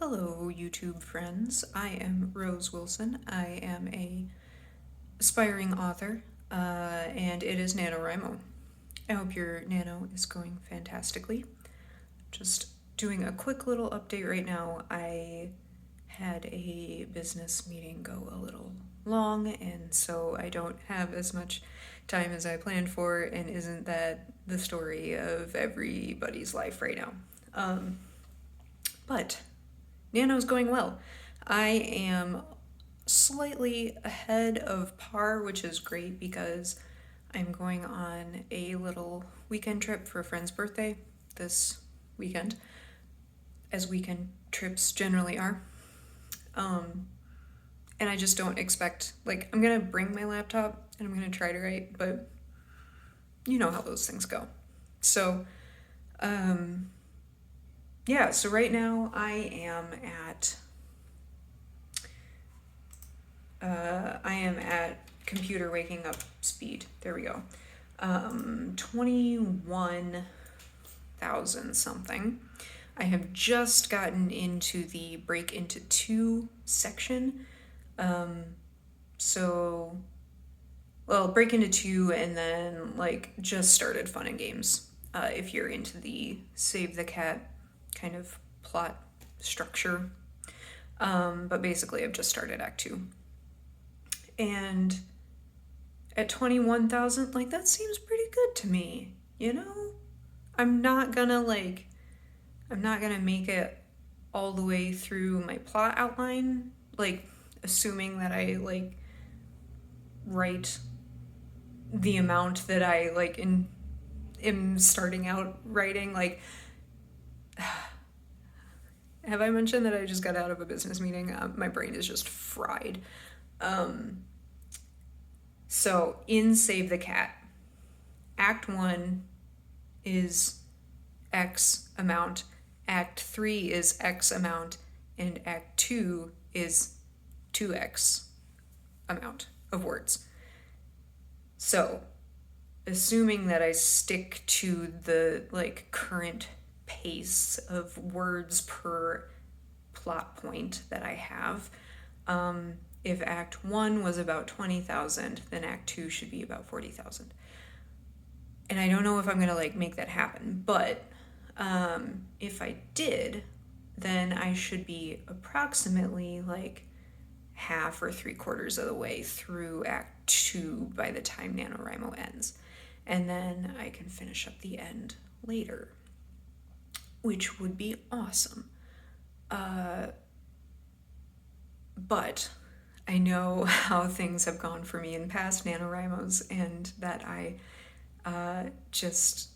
Hello, YouTube friends. I am Rose Wilson. I am a aspiring author, and it is NaNoWriMo. I hope your Nano is going fantastically. Just doing a quick little update right now. I had a business meeting go a little long, and so I don't have as much time as I planned for, and isn't that the story of everybody's life right now? But Nano's going well. I am slightly ahead of par, which is great because I'm going on a little weekend trip for a friend's birthday this weekend, as weekend trips generally are. And I just don't expect, I'm gonna bring my laptop and I'm gonna try to write, but you know how those things go. So, yeah, so right now I am at computer waking up speed. There we go. 21,000 something. I have just gotten into the break into two section. Break into two and then just started fun and games. If you're into the Save the Cat kind of plot structure. But basically I've just started Act 2. And at 21,000, that seems pretty good to me, you know? I'm not gonna make it all the way through my plot outline, assuming that I, write the amount that I, am starting out writing, have I mentioned that I just got out of a business meeting? My brain is just fried. So in Save the Cat, Act 1 is X amount, Act 3 is X amount, and Act 2 is 2X amount of words. So, assuming that I stick to the current pace of words per plot point that I have, if Act 1 was about 20,000, then Act 2 should be about 40,000. And I don't know if I'm gonna make that happen, but if I did, then I should be approximately half or 3/4 of the way through Act 2 by the time NaNoWriMo ends. And then I can finish up the end later, which would be awesome. But I know how things have gone for me in past NaNoWriMos, and that I just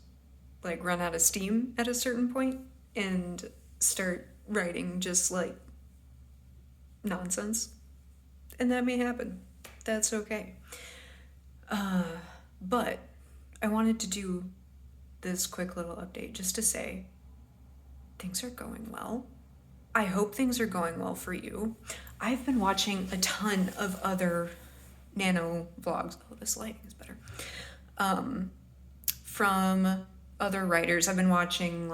run out of steam at a certain point and start writing just nonsense. And that may happen. That's okay. But I wanted to do this quick little update just to say things are going well. I hope things are going well for you. I've been watching a ton of other nano vlogs. Oh, this lighting is better. From other writers. I've been watching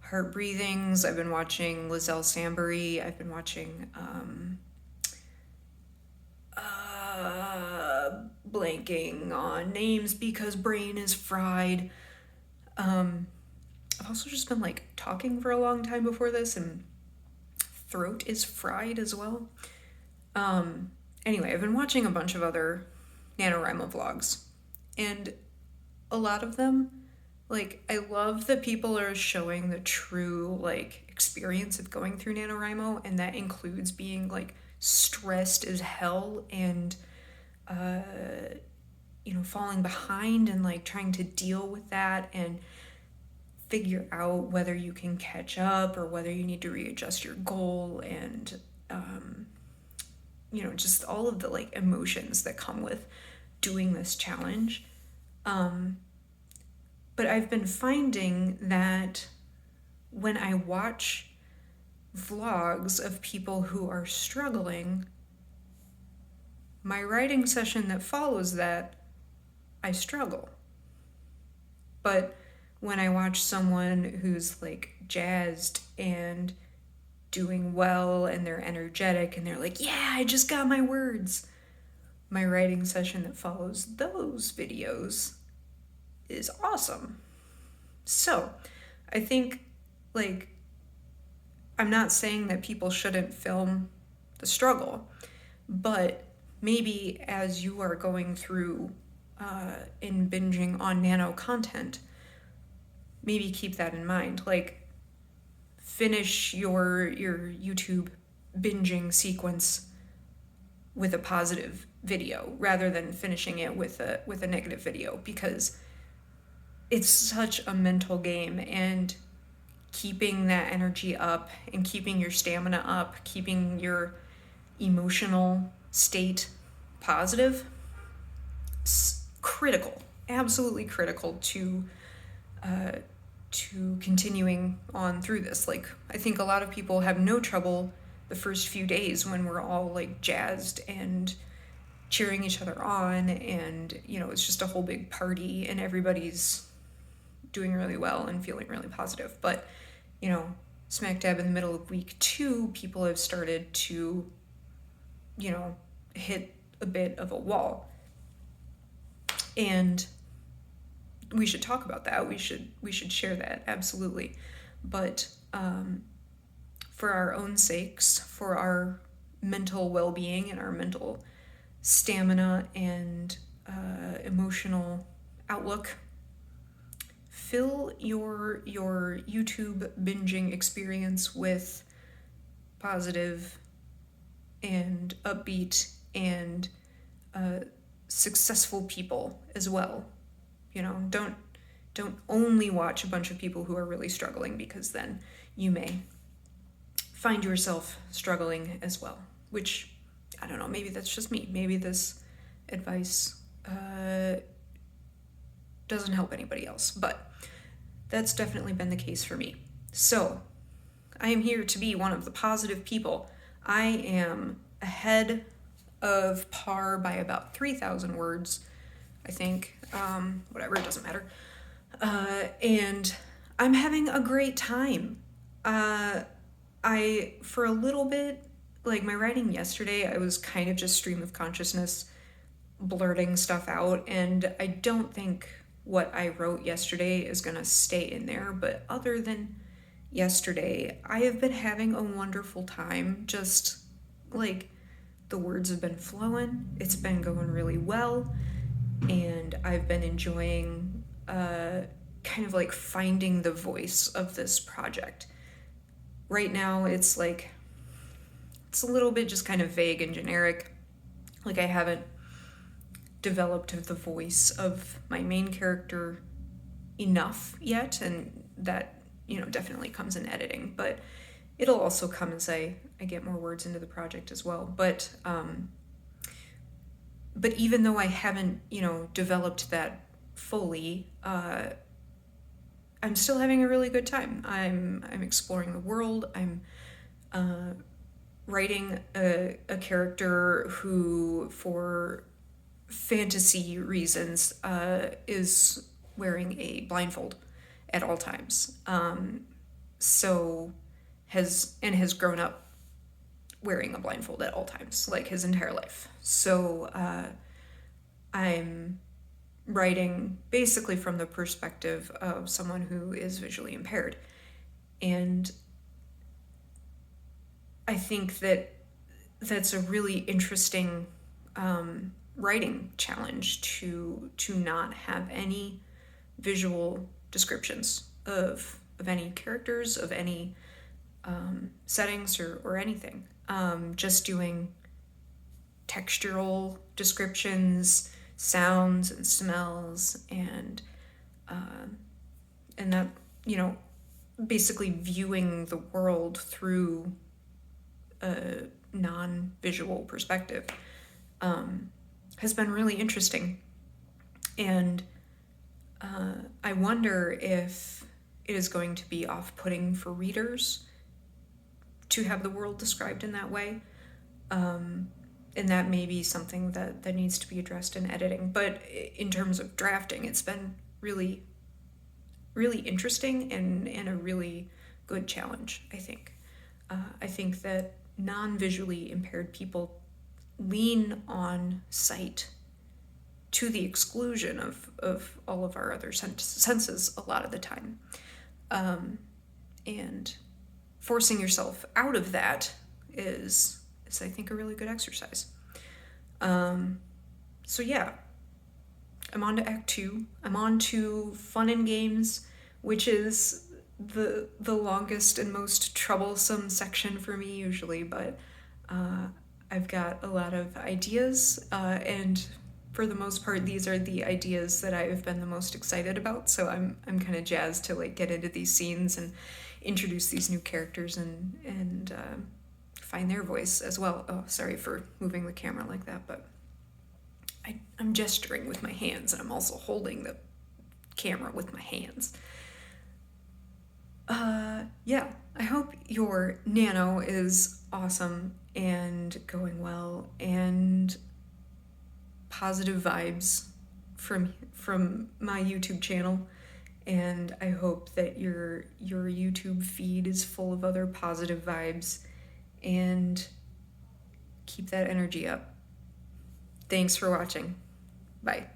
Heart Breathings. I've been watching Lizelle Sambury. I've been watching blanking on names because brain is fried. I've also just been talking for a long time before this, and throat is fried as well. Anyway, I've been watching a bunch of other NaNoWriMo vlogs, and a lot of them, I love that people are showing the true experience of going through NaNoWriMo, and that includes being stressed as hell and falling behind and trying to deal with that and figure out whether you can catch up or whether you need to readjust your goal, and just all of the emotions that come with doing this challenge. But I've been finding that when I watch vlogs of people who are struggling, my writing session that follows that, I struggle. But when I watch someone who's jazzed and doing well and they're energetic and they're like, yeah, I just got my words. My writing session that follows those videos is awesome. So I think, like, I'm not saying that people shouldn't film the struggle, but maybe as you are going through in binging on nano content, maybe keep that in mind. Like, finish your YouTube binging sequence with a positive video rather than finishing it with a negative video, because it's such a mental game, and keeping that energy up and keeping your stamina up, keeping your emotional state positive, critical, absolutely critical to continuing on through this. Like, I think a lot of people have no trouble the first few days when we're all like jazzed and cheering each other on, and it's just a whole big party and everybody's doing really well and feeling really positive. But smack dab in the middle of week 2, people have started to hit a bit of a wall, and we should talk about that. We should share that, absolutely. But for our own sakes, for our mental well-being and our mental stamina and emotional outlook, fill your YouTube binging experience with positive and upbeat and successful people as well. Don't only watch a bunch of people who are really struggling, because then you may find yourself struggling as well, which, I don't know, maybe that's just me. Maybe this advice doesn't help anybody else, but that's definitely been the case for me. So I am here to be one of the positive people. I am ahead of par by about 3,000 words, I think. Whatever, it doesn't matter. And I'm having a great time. For a little bit, like my writing yesterday, I was kind of just stream of consciousness blurting stuff out, and I don't think what I wrote yesterday is gonna stay in there, but other than yesterday, I have been having a wonderful time. Just like, the words have been flowing, it's been going really well, and I've been enjoying kind of like finding the voice of this project. Right now it's a little bit just kind of vague and generic. Like, I haven't developed the voice of my main character enough yet, and that definitely comes in editing, but it'll also come as I get more words into the project as well. But even though I haven't developed that fully, I'm still having a really good time. I'm exploring the world. I'm writing a character who, for fantasy reasons, is wearing a blindfold at all times. So has grown up wearing a blindfold at all times, like his entire life. So I'm writing basically from the perspective of someone who is visually impaired. And I think that that's a really interesting writing challenge, to not have any visual descriptions of any characters, of any settings or anything. Just doing textural descriptions, sounds and smells, and that, basically viewing the world through a non-visual perspective has been really interesting. And I wonder if it is going to be off-putting for readers to have the world described in that way. And that may be something that needs to be addressed in editing. But in terms of drafting, it's been really, really interesting and a really good challenge, I think. I think that non-visually impaired people lean on sight to the exclusion of all of our other senses a lot of the time. And forcing yourself out of that is I think, a really good exercise. So yeah, I'm on to Act 2. I'm on to Fun and Games, which is the longest and most troublesome section for me usually, but I've got a lot of ideas, and for the most part, these are the ideas that I've been the most excited about. So I'm kind of jazzed to like get into these scenes and introduce these new characters and find their voice as well. Oh, sorry for moving the camera like that, but I'm gesturing with my hands, and I'm also holding the camera with my hands. Yeah, I hope your Nano is awesome and going well, and positive vibes from my YouTube channel. And I hope that your YouTube feed is full of other positive vibes, and keep that energy up. Thanks for watching. Bye.